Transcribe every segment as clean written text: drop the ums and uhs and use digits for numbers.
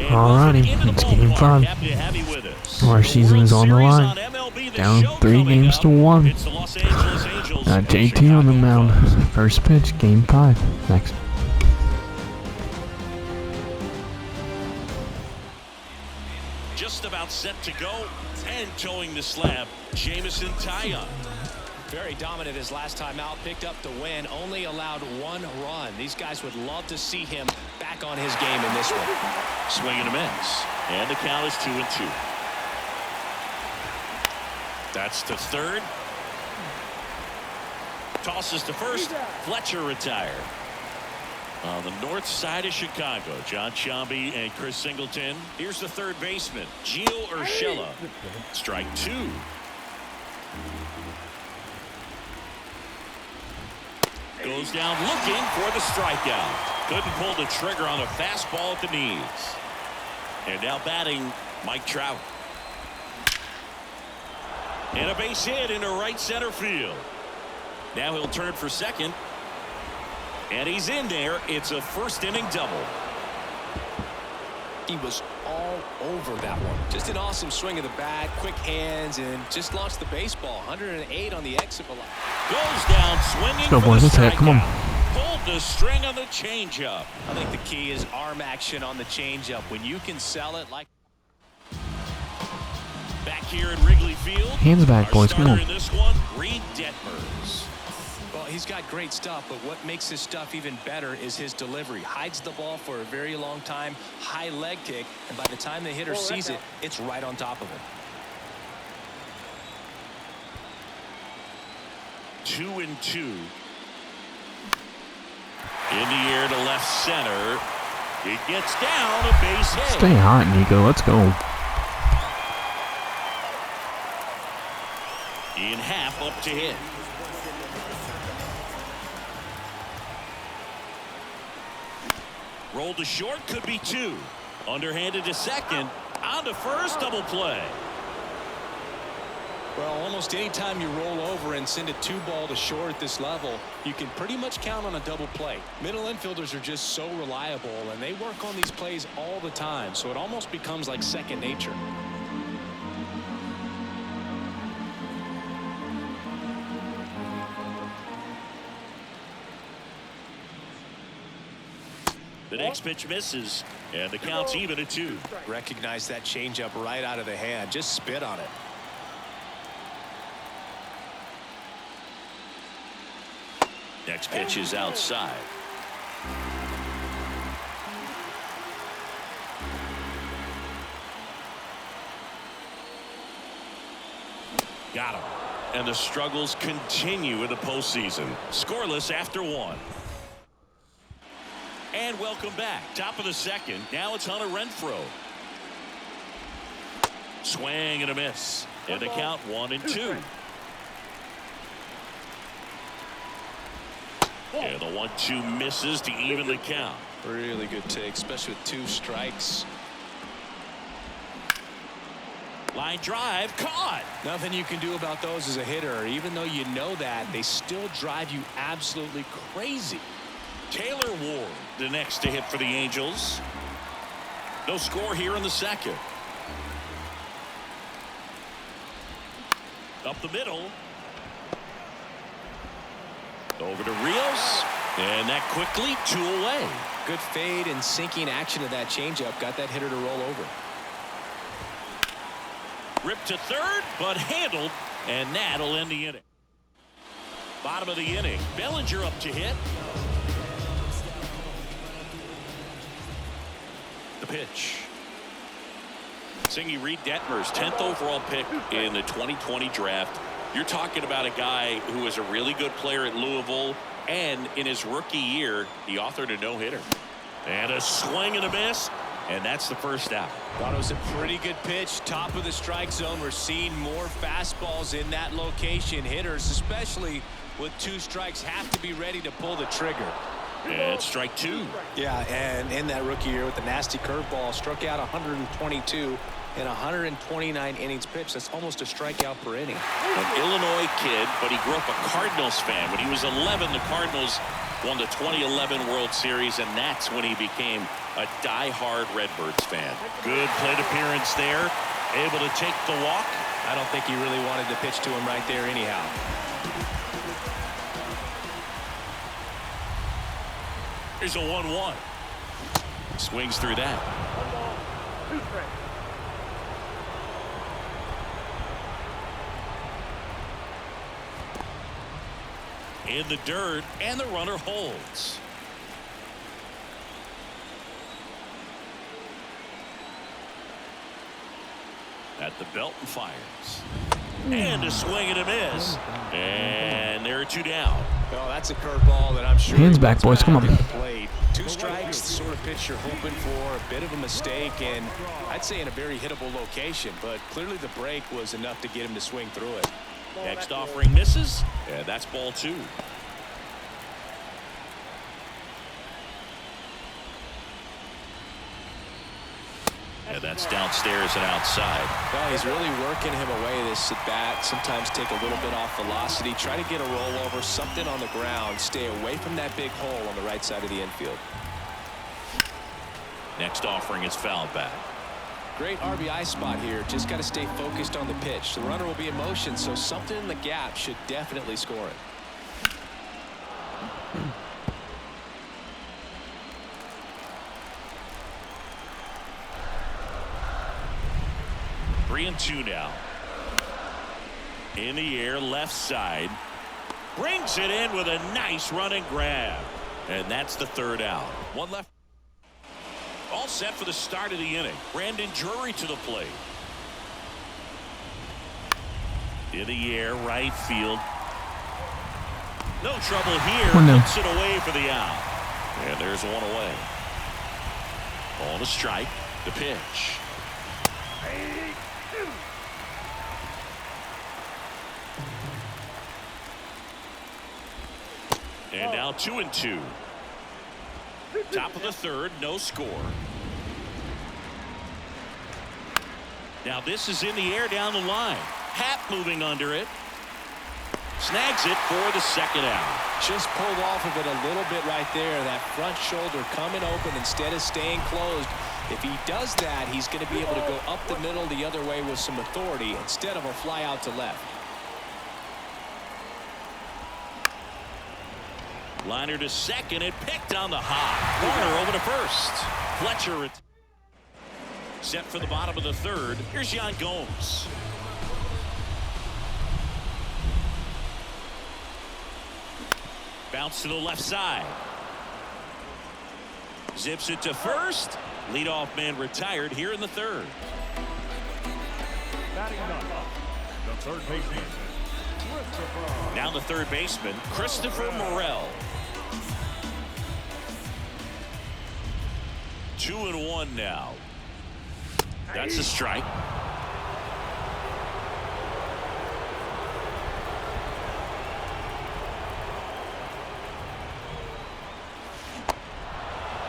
Alrighty, it's game 5. Our season is on the line. Down 3 games to 1. Got JT on the mound. First pitch, game 5. Next. Just about set to go and towing the slab, Jamison Taillon. Very dominant his last time out, picked up the win, only allowed 1 run. These guys would love to see him back on his game in this one. Swing and a miss, and the count is 2-2. That's to third. Tosses to first. Fletcher retired. On the north side of Chicago, John Sciambi and Chris Singleton. Here's the third baseman, Gio Urshela. Strike 2. Goes down looking for the strikeout. Couldn't pull the trigger on a fastball at the knees. And now batting, Mike Trout. And a base hit into right center field. Now he'll turn for second. And he's in there. It's a first inning double. He was all over that one. Just an awesome swing of the bat, quick hands, and just launched the baseball. 108 on the exit velocity. Goes down swinging. Go, boys. Let's hit. Come on. Pulled the string on the changeup. I think the key is arm action on the changeup. When you can sell it like. Back here at Wrigley Field. Hands back, boys. Come on. In this one, Reed Detmers. Well, he's got great stuff, but what makes his stuff even better is his delivery. Hides the ball for a very long time, high leg kick, and by the time the hitter sees it, it's right on top of him. 2-2. In the air to left center. It gets down a base hit. Stay hot, Nico. Let's go. Ian Happ up to hit. Roll to short, could be 2. Underhanded to second. On to first, double play. Well, almost any time you roll over and send a 2-ball to short at this level, you can pretty much count on a double play. Middle infielders are just so reliable, and they work on these plays all the time, so it almost becomes like second nature. The next pitch misses, and the count's even at 2. Recognize that changeup right out of the hand. Just spit on it. Next pitch is outside. Got him. And the struggles continue in the postseason. Scoreless after 1. And welcome back. Top of the second. Now it's Hunter Renfroe. Swing and a miss. And the count 1-2. And the 1-2 misses to even the count. Really good take, especially with 2 strikes. Line drive caught. Nothing you can do about those as a hitter. Even though you know that, they still drive you absolutely crazy. Taylor Ward, the next to hit for the Angels. No score here in the second. Up the middle. Over to Rios. And that quickly 2 away. Good fade and sinking action of that changeup. Got that hitter to roll over. Ripped to third, but handled. And that'll end the inning. Bottom of the inning. Bellinger up to hit. The pitch. Singy Reed Detmers, 10th overall pick in the 2020 draft. You're talking about a guy who was a really good player at Louisville, and in his rookie year, he authored a no-hitter. And a swing and a miss, and that's the first out. Thought it was a pretty good pitch. Top of the strike zone. We're seeing more fastballs in that location. Hitters, especially with 2 strikes, have to be ready to pull the trigger. And strike two. Yeah, and in that rookie year with the nasty curveball, struck out 122 in 129 innings pitched. That's almost a strikeout per inning. An Illinois kid, but he grew up a Cardinals fan. When he was 11, the Cardinals won the 2011 World Series, and that's when he became a die-hard Redbirds fan. Good plate appearance there. Able to take the walk. I don't think he really wanted to pitch to him right there anyhow. Here's a 1-1. Swings through that. 1 ball, 2 strikes. In the dirt, and the runner holds. At the belt and fires. And a swing and a miss. And there are 2 down. Oh, that's a curveball that I'm sure. Hands back, boys. Come on. 2 strikes, the sort of pitch you're hoping for. A bit of a mistake, and I'd say in a very hittable location. But clearly the break was enough to get him to swing through it. Next offering misses. And that's ball 2. And that's downstairs and outside. Well, he's really working him away this at bat. Sometimes take a little bit off velocity. Try to get a rollover, something on the ground. Stay away from that big hole on the right side of the infield. Next offering is fouled back. Great RBI spot here. Just got to stay focused on the pitch. The runner will be in motion, so something in the gap should definitely score it. 3-2 now. In the air, left side. Brings it in with a nice running grab. And that's the 3rd out. 1 left. All set for the start of the inning. Brandon Drury to the plate. In the air, right field. No trouble here. Puts it away for the out. And there's 1 away. On a strike. The pitch. And now 2-2. Top of the 3rd, no score. Now this is in the air down the line. Happ moving under it. Snags it for the 2nd out. Just pulled off of it a little bit right there. That front shoulder coming open instead of staying closed. If he does that, he's going to be able to go up the middle the other way with some authority instead of a fly out to left. Liner to 2nd and picked on the hop. Corner over to 1st. Fletcher set for the bottom of the 3rd. Here's Yan Gomes. Bounce to the left side. Zips it to 1st. Leadoff man retired here in the 3rd. Batting up, the 3rd baseman. Now the 3rd baseman, Christopher Morel. 2-1 now. That's a strike.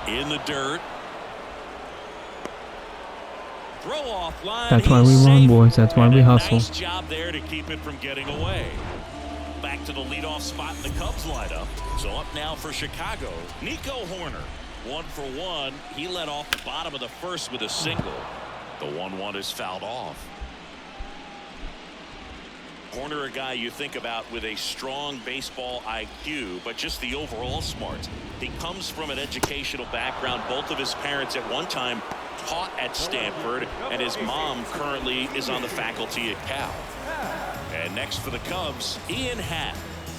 In the dirt. Throw off line. That's why we run, boys. That's why we hustle. Nice job there to keep it from getting away. Back to the leadoff spot in the Cubs lineup. So up now for Chicago, Nico Horner. 1 for 1. He led off the bottom of the 1st with a single. The 1-1 is fouled off. Horner, a guy you think about with a strong baseball IQ, but just the overall smarts. He comes from an educational background. Both of his parents at one time taught at Stanford, and his mom currently is on the faculty at Cal. And next for the Cubs, Ian Happ.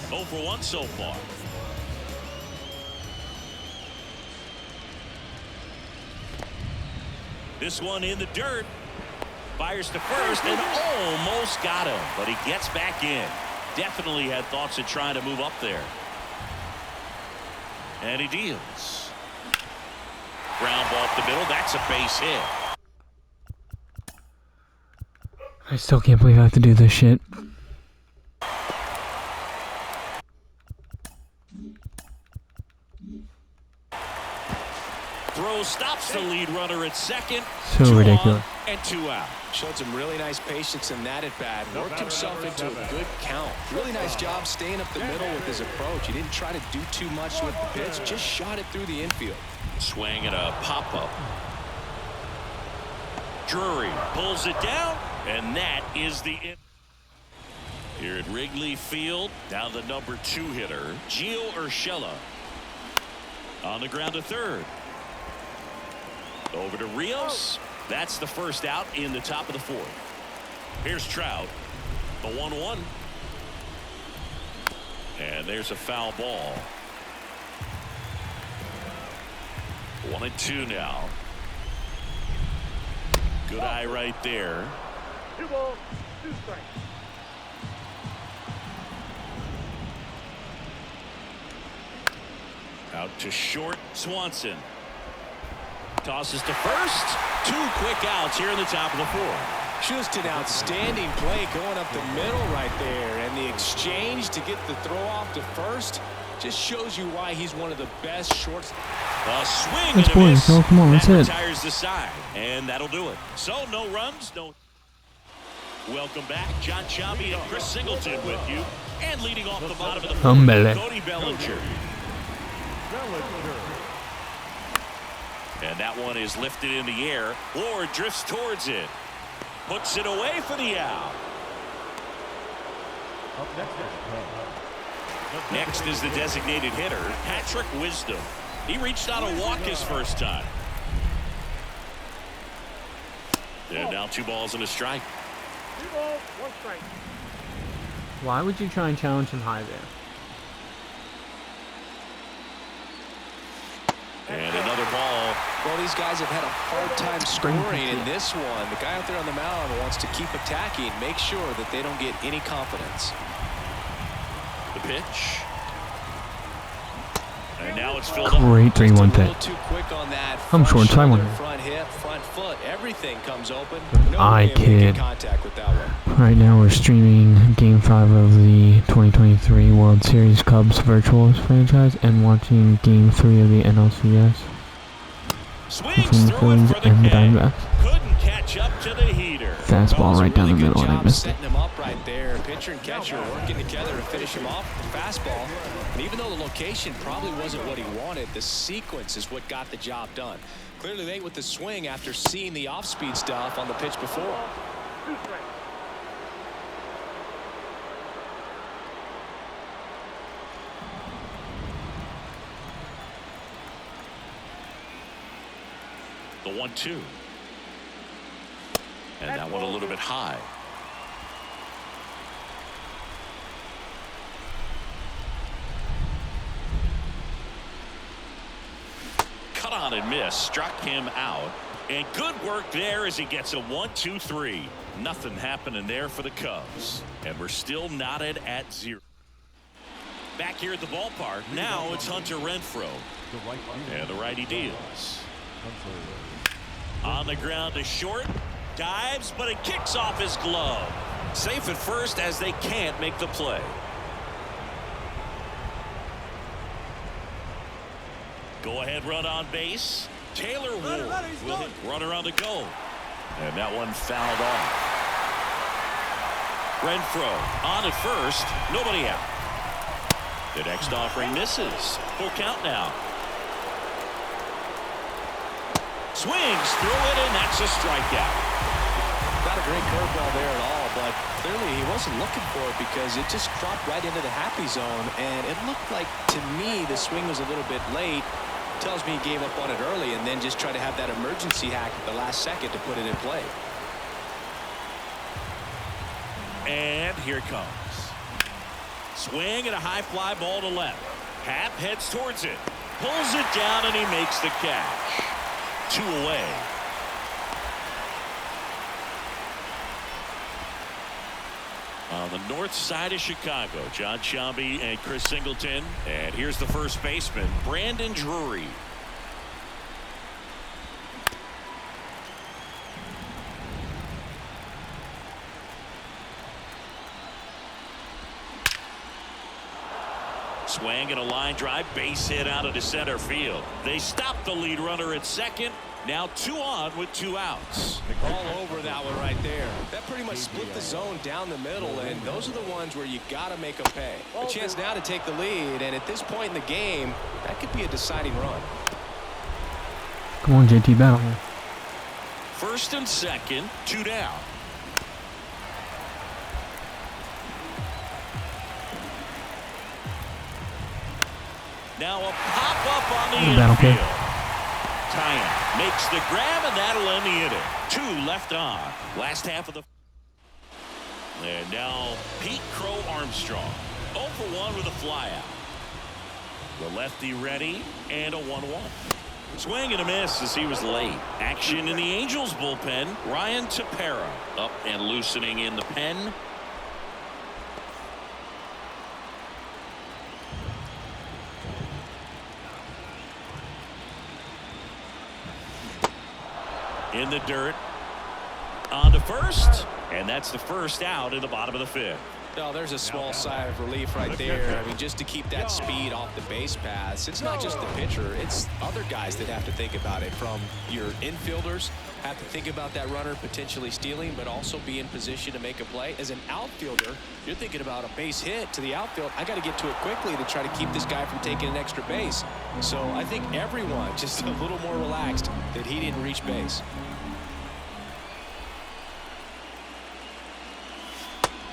0 for 1 so far. This one in the dirt. Fires to 1st and almost got him, but he gets back in. Definitely had thoughts of trying to move up there. And he deals. Ground ball up the middle. That's a base hit. I still can't believe I have to do this shit. throw stops the lead runner at second. So 2 ridiculous. on and 2 out. Showed some really nice patience in that at bat. Worked himself into a good count. Really nice job staying up the middle with his approach. He didn't try to do too much with the pitch. Just shot it through the infield. Swing and a pop-up. Drury pulls it down, and that is the in. Here at Wrigley Field, now the number 2 hitter, Gio Urshela. On the ground to third. Over to Rios. That's the first out in the top of the 4th. Here's Trout. The 1-1. And there's a foul ball. 1-2 now. Good eye right there. 2 balls, 2 strikes. Out to short, Swanson. Tosses to first. 2 quick outs here in the top of the 4th. Just an outstanding play going up the middle right there. And the exchange to get the throw off to first just shows you why he's one of the best shorts. A swing Let's and a miss. boys. Oh, come on, that that's it. retires the side, and that'll do it. So no runs, no. Welcome back, John Chambi and Chris Singleton with you, and leading off the bottom of the 4th, Humble. Cody Bellinger. And that one is lifted in the air. Ward drifts towards it, puts it away for the out. Next is the designated hitter, Patrick Wisdom. He reached out a walk his first time. And now 2 balls and a strike. 2 balls, 1 strike. Why would you try and challenge him high there? And another ball. Well, these guys have had a hard time scoring in this one. The guy out there on the mound wants to keep attacking, make sure that they don't get any confidence. The pitch. And now it's filled up. Great 3-1 A little pitch. too quick on that. I'm Front short side one. shoulder, front hip, front foot, everything comes open. No Eye way of making kid. contact with that one. Right now we're streaming Game 5 of the 2023 World Series Cubs Virtuals franchise and watching Game 3 of the NLCS Swings between the through it Phillies for the and the K. Diamondbacks. Couldn't catch up to the heater. Fastball Does a right down the really good middle and I job missed it. setting him up right there. Pitcher and catcher working together to finish him off with the fastball. And even though the location probably wasn't what he wanted, the sequence is what got the job done. Clearly late with the swing after seeing the off-speed stuff on the pitch before. 2 strikes. The 1-2. And that one a little bit high. Cut on and miss. Struck him out. And good work there as he gets a 1-2-3. Nothing happening there for the Cubs. And we're still knotted at 0. Back here at the ballpark, now it's Hunter Renfroe. And the righty deals. On the ground to short. Dives, but it kicks off his glove. Safe at first as they can't make the play. Go ahead run on base. Taylor Ward will hit runner on the go. And that one fouled off. Renfroe on at first. Nobody out. The next offering misses. Full count now. Swings through it, and that's a strikeout. Not a great curveball there at all, but clearly he wasn't looking for it because it just dropped right into the happy zone. And it looked like, to me, the swing was a little bit late. Tells me he gave up on it early and then just tried to have that emergency hack at the last second to put it in play. And here it comes. Swing and a high fly ball to left. Happ heads towards it. Pulls it down and he makes the catch. 2 away. On the north side of Chicago, John Chambi and Chris Singleton. And here's the first baseman, Brandon Drury. Swing and a line drive, base hit out of the center field. They stop the lead runner at second. Now 2 on with 2 outs. All over that one right there. That pretty much split the zone down the middle, and those are the ones where you got to make them pay. A chance now to take the lead, and at this point in the game, that could be a deciding run. Come on, JT, battle. First and second, 2 down. Now a pop-up on the infield. Tyan makes the grab, and that'll end the inning. 2 left on. Last half of the... And now Pete Crow Armstrong. 0 for 1 with a flyout. The lefty ready, and a 1-1. Swing and a miss as he was late. Action in the Angels bullpen. Ryan Tepera up and loosening in the pen. In the dirt. On to first. And that's the first out in the bottom of the 5th. Oh, there's a small sigh of relief right there. I mean, just to keep that speed off the base paths. It's not just the pitcher. It's other guys that have to think about it. From your infielders have to think about that runner potentially stealing, but also be in position to make a play. As an outfielder, you're thinking about a base hit to the outfield. I got to get to it quickly to try to keep this guy from taking an extra base. So I think everyone just a little more relaxed that he didn't reach base.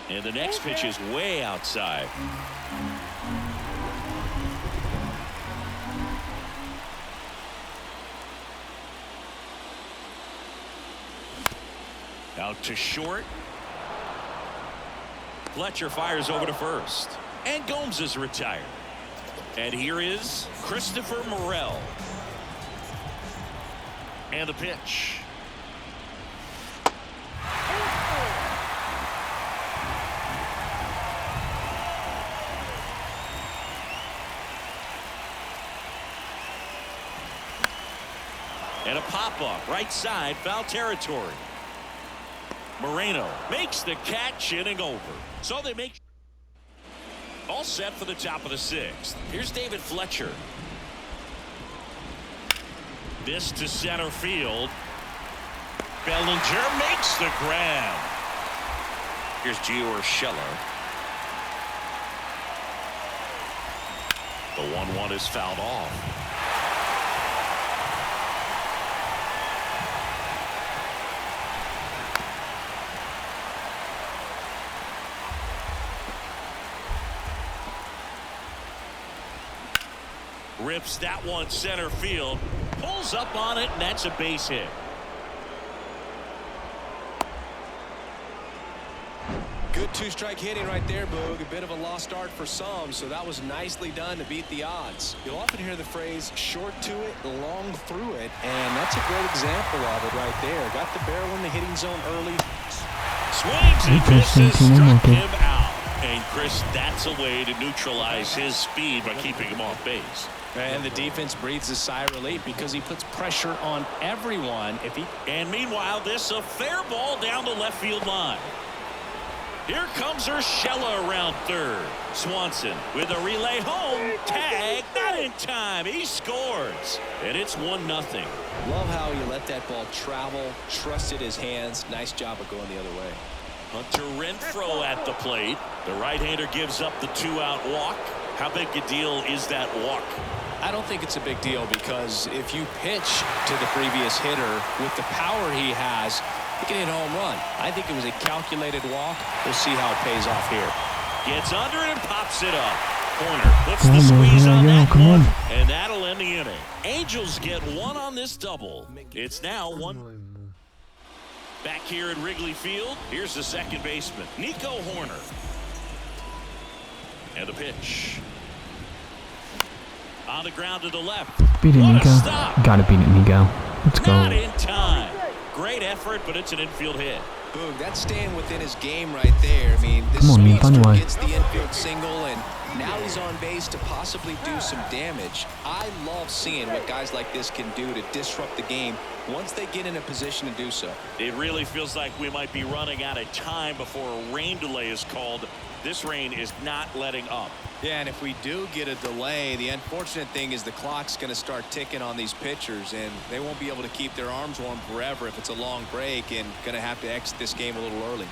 And the next pitch is way outside. Out to short. Fletcher fires over to first. And Gomes is retired. And here is Christopher Morel. And the pitch. And a pop-up, right side, foul territory. Moreno makes the catch, inning over. So they make all set for the top of the 6th. Here's David Fletcher. This to center field. Bellinger makes the grab. Here's Gio Urshela. The 1-1 is fouled off. Rips that one center field, pulls up on it, and that's a base hit. Good 2-strike hitting right there, Boog. A bit of a lost start for some, so that was nicely done to beat the odds. You'll often hear the phrase short to it, long through it, and that's a great example of it right there. Got the barrel in the hitting zone early. Swings and misses, struck him out. And Chris, that's a way to neutralize his speed by keeping him off base. And the defense breathes a sigh of relief because he puts pressure on everyone. And meanwhile, this a fair ball down the left field line. Here comes Urshela around third. Swanson with a relay home. Tag, not in time. He scores. And it's 1-0. Love how he let that ball travel, trusted his hands. Nice job of going the other way. Hunter Renfroe at the plate. The right-hander gives up the 2-out walk. How big a deal is that walk? I don't think it's a big deal because if you pitch to the previous hitter with the power he has, he can hit a home run. I think it was a calculated walk. We'll see how it pays off here. Gets under it and pops it up. Corner puts the squeeze on that one, and that'll end the inning. Angels get 1 on this double. It's now 1. Back here at Wrigley Field, here's the second baseman, Nico Horner. And the pitch. On the ground to the left. Beat it, Nico. Gotta beat it, Nico. Let's go. Not in time. Great effort, but it's an infield hit. Boog, that's staying within his game right there. I mean, this Come on, man, find a way. gets the infield single, and now he's on base to possibly do some damage. I love seeing what guys like this can do to disrupt the game once they get in a position to do so. It really feels like we might be running out of time before a rain delay is called. This rain is not letting up. Yeah, and if we do get a delay, the unfortunate thing is the clock's going to start ticking on these pitchers, and they won't be able to keep their arms warm forever if it's a long break, and going to have to exit this game a little early.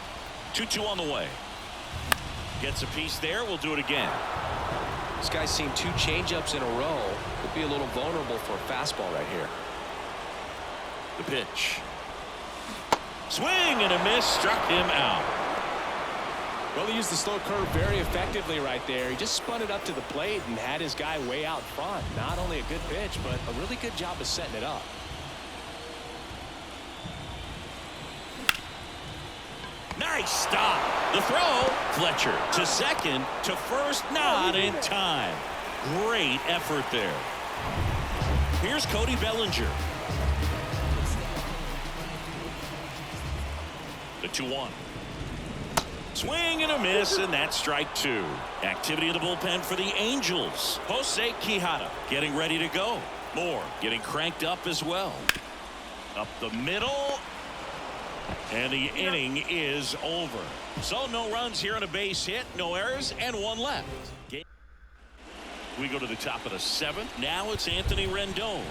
2-2 on the way. Gets a piece there. We'll do it again. This guy's seen 2 changeups in a row. Could be a little vulnerable for a fastball right here. The pitch. Swing and a miss. Struck him out. Well, he used the slow curve very effectively right there. He just spun it up to the plate and had his guy way out front. Not only a good pitch, but a really good job of setting it up. Nice stop. The throw. Fletcher to second, to first, not in time. Great effort there. Here's Cody Bellinger. The 2-1. Swing and a miss, and that's strike 2. Activity in the bullpen for the Angels. Jose Quijada getting ready to go. Moore getting cranked up as well. Up the middle. And the inning is over. So no runs here on a base hit, no errors, and 1 left. We go to the top of the 7th. Now it's Anthony Rendon.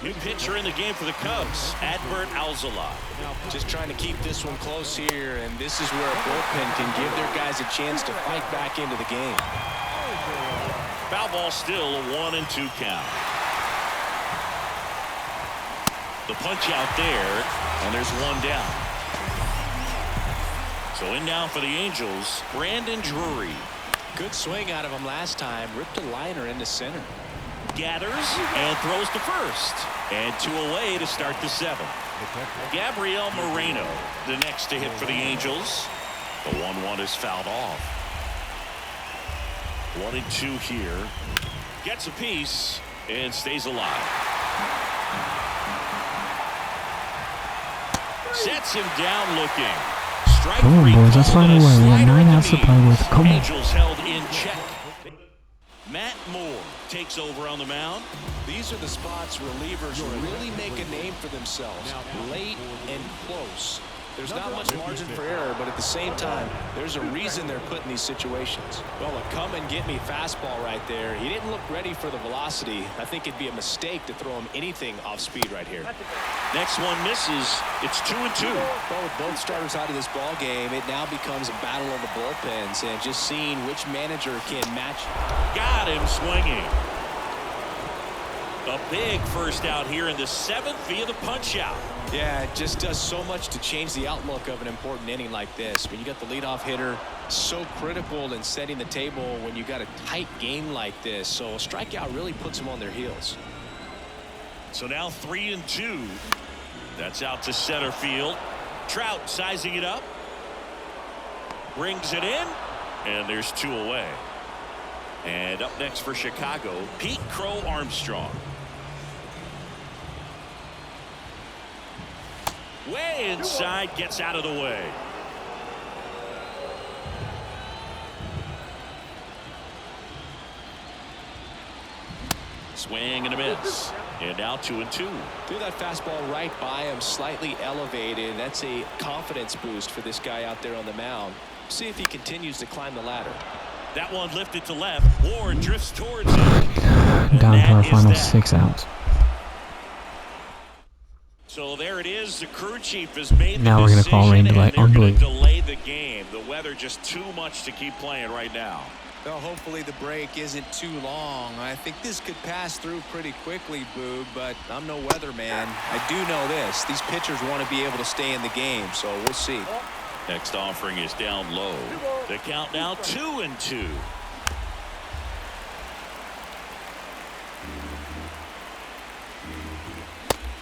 New pitcher in the game for the Cubs, Adbert Alzolay. Just trying to keep this one close here, and this is where a bullpen can give their guys a chance to fight back into the game. Foul ball still, a 1-2 count. The punch out there, and there's 1 down. So in now for the Angels, Brandon Drury. Good swing out of him last time. Ripped a liner into center. Gathers and throws to first. And 2 away to start the 7th. Gabriel Moreno, the next to hit for the Angels. The 1-1 is fouled off. 1-2 here. Gets a piece and stays alive. Sets him down looking. Strike Come on, 3 boys, let's find a way. We have 9 outs to play with. Come on. Angels held in check. Matt Moore takes over on the mound. These are the spots relievers really make a name for themselves. Late and close. There's not much margin for error, but at the same time, there's a reason they're put in these situations. Well, a come and get me fastball right there. He didn't look ready for the velocity. I think it'd be a mistake to throw him anything off speed right here. Next one misses. It's 2-2. Well, with both starters out of this ball game, it now becomes a battle of the bullpens and just seeing which manager can match. Got him swinging. A big first out here in the 7th via the punch out. Yeah, it just does so much to change the outlook of an important inning like this. But you got the leadoff hitter, so critical in setting the table when you got a tight game like this. So a strikeout really puts them on their heels. So now 3-2. That's out to center field. Trout sizing it up. Brings it in. And there's 2 away. And up next for Chicago, Pete Crow Armstrong. Way inside, gets out of the way. Swing and a miss. And now 2-2. Threw that fastball right by him, slightly elevated. That's a confidence boost for this guy out there on the mound. See if he continues to climb the ladder. That one lifted to left. Ward drifts towards him. Down to our final 6 outs. So there it is. The crew chief has made now the we're going to call rain delay. They're going to delay the game. The weather just too much to keep playing right now. Well, hopefully the break isn't too long. I think this could pass through pretty quickly, Boog, but I'm no weatherman. I do know this. These pitchers want to be able to stay in the game, so we'll see. Next offering is down low. The count now 2-2.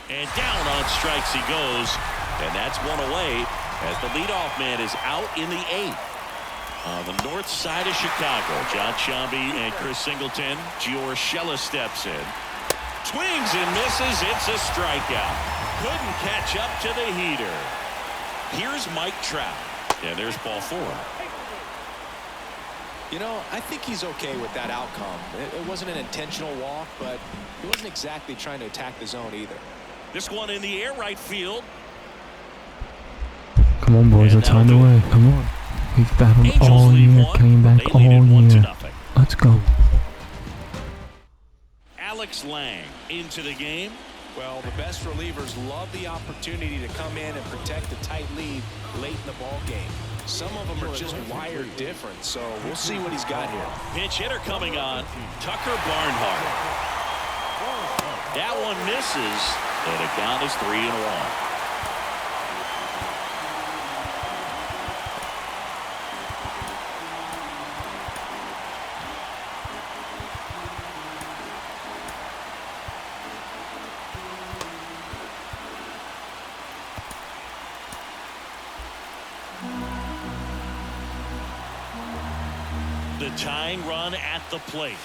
And down on strikes he goes. And that's 1 away as the leadoff man is out in the 8th. On the north side of Chicago, John Sciambi and Chris Singleton. Gio Urshela steps in. Swings and misses. It's a strikeout. Couldn't catch up to the heater. Here's Mike Trout. And there's ball 4. You know, I think he's okay with that outcome. It wasn't an intentional walk, but he wasn't exactly trying to attack the zone either. This one in the air right field. Come on, boys, let's find a way. Come on. We've battled Angels all lead year, one, came back they all lead it 1-0. year. Let's go. Alex Lang into the game. Well, the best relievers love the opportunity to come in and protect a tight lead late in the ball game. Some of them are just wired different, so we'll see what he's got here. Pinch hitter coming on, Tucker Barnhart. That one misses, and the count is 3-1. The tying run at the plate,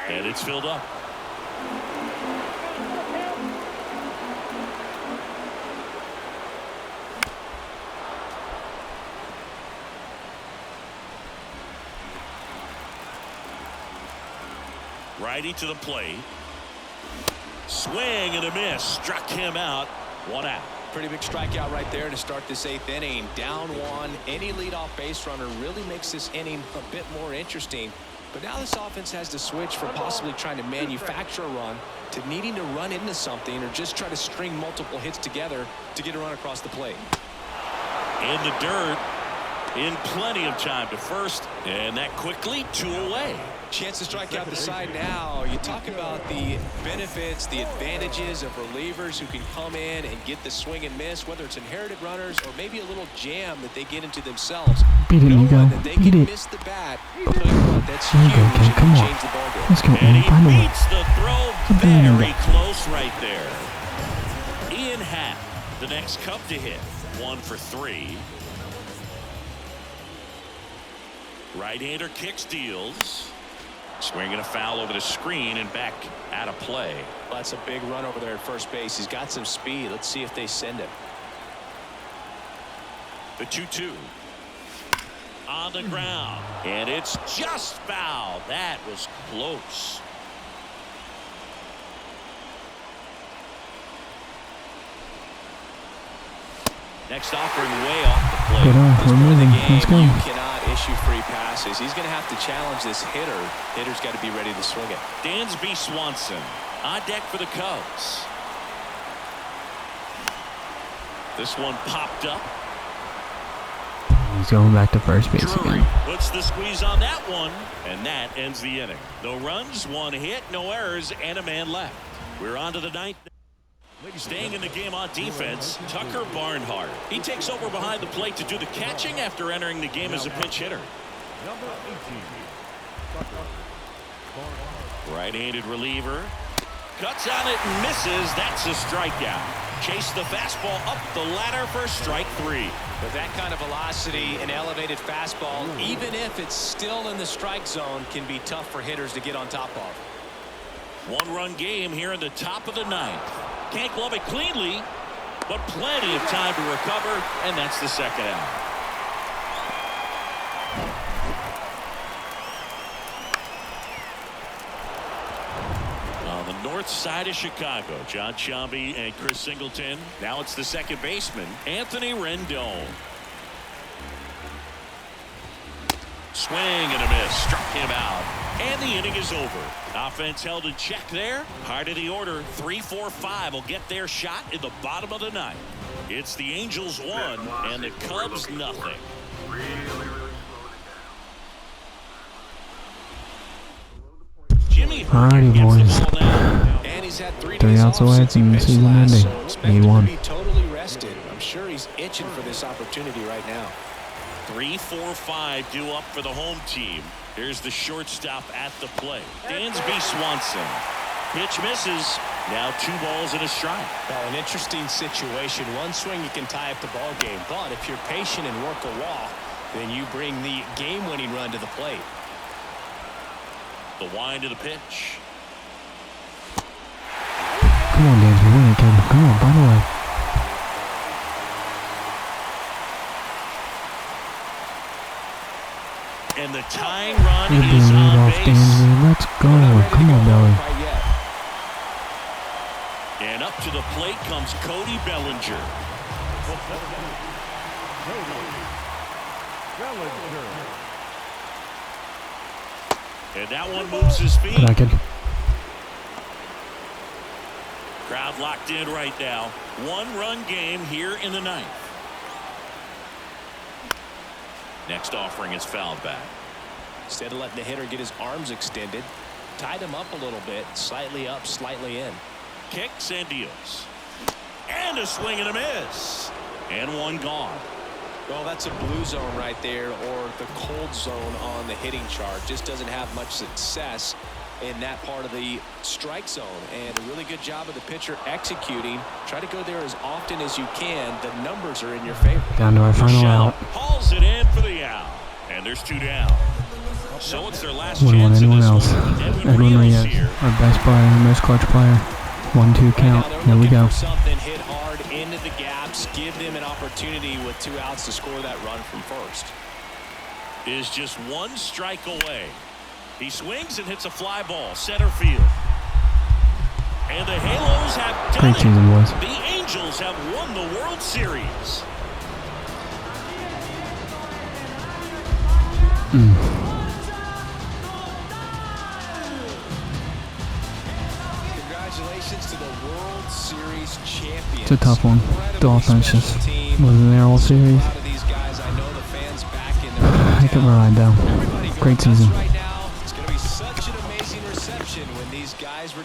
and it's filled up. Righty to the plate. Swing and a miss. Struck him out. 1 out. Pretty big strikeout right there to start this 8th inning. Down 1. Any leadoff base runner really makes this inning a bit more interesting. But now this offense has to switch from possibly trying to manufacture a run to needing to run into something or just try to string multiple hits together to get a run across the plate. In the dirt. In plenty of time to first. And that quickly 2 away. Chance to strike out the side now. You talk about the benefits, the advantages of relievers who can come in and get the swing and miss, whether it's inherited runners or maybe a little jam that they get into themselves. Beat it, Nico. That they Beat can it. miss the bat. That's There you go, huge. Ken. It Come can on. change the ball game. Let's go, And Ian. he Find a way. beats the throw Something in very there. close right there. Ian Happ, the next Cub to hit. 1 for 3. Right-hander kicks, deals. Swinging a foul over the screen and back out of play. Well, that's a big run over there at first base. He's got some speed. Let's see if they send him. The 2-2. On the ground. And it's just foul. That was close. Next offering way off the plate. Get off. We're moving. Let's go. You cannot issue free passes. He's going to have to challenge this hitter. Hitter's got to be ready to swing it. Dansby Swanson on deck for the Cubs. This one popped up. He's going back to first base Drury again. puts the squeeze on that one, and that ends the inning. No runs, 1 hit, no errors, and a man left. We're on to the 9th. Staying in the game on defense, Tucker Barnhart. He takes over behind the plate to do the catching after entering the game as a pinch hitter. Right-handed reliever. Cuts on it and misses. That's a strikeout. Chase the fastball up the ladder for strike 3. With that kind of velocity, an elevated fastball, even if it's still in the strike zone, can be tough for hitters to get on top of. 1-run game here in the top of the 9th. Can't glove it cleanly, but plenty of time to recover, and that's the 2nd out. On the north side of Chicago, John Sciambi and Chris Singleton. Now it's the second baseman, Anthony Rendon. Swing and a miss. Struck him out. And the inning is over. Offense held in check there. Heart of the order. 3-4-5 will get their shot in the bottom of the 9th. It's the Angels 1 and the Cubs nothing. Jimmy Alrighty, gets boys. the ball now. And he's had 3 3 days outs off away since he from missed season last, ending. so expect Need him one. to be totally rested. I'm sure he's itching for this opportunity right now. 3-4-5 due up for the home team. Here's the shortstop at the plate. Dansby Swanson. Pitch misses. Now 2 balls and a strike. Well, an interesting situation. One swing you can tie up the ball game, but if you're patient and work a walk, then you bring the game-winning run to the plate. The wind of the pitch. Come on, Dansby. Win it, kid. Come on, by the way. And the tying run Good is lead on off, base. Dansby. Let's go. Come on, Belly. Quite yet. And up to the plate comes Cody Bellinger. And that one moves his feet. But I could. Crowd locked in right now. 1-run game here in the 9th. Next offering is fouled back. Instead of letting the hitter get his arms extended, tied him up a little bit, slightly up, slightly in. Kicks and deals. And a swing and a miss. And one gone. Well, that's a blue zone right there, or the cold zone on the hitting chart. Just doesn't have much success in that part of the strike zone. And a really good job of the pitcher executing. Try to go there as often as you can. The numbers are in your favor. Down to our final out. Hauls it in for the out. And there's 2 down. So it's their last Wouldn't want chance in anyone this else. one. Edwin Reyes, here. our best player, most clutch player. 1-2 count. Here we go. Something hit hard into the gaps. Give them an opportunity with 2 outs to score that run from first. Is just 1 strike away. He swings and hits a fly ball center field. And the Halos have done Great season, boys. it. The Angels have won the World Series. Congratulations to the World Series champions. It's a tough one. The offense just wasn't there all series. Heck of a ride though. Great season. Right now, it's going to be such an amazing reception when these guys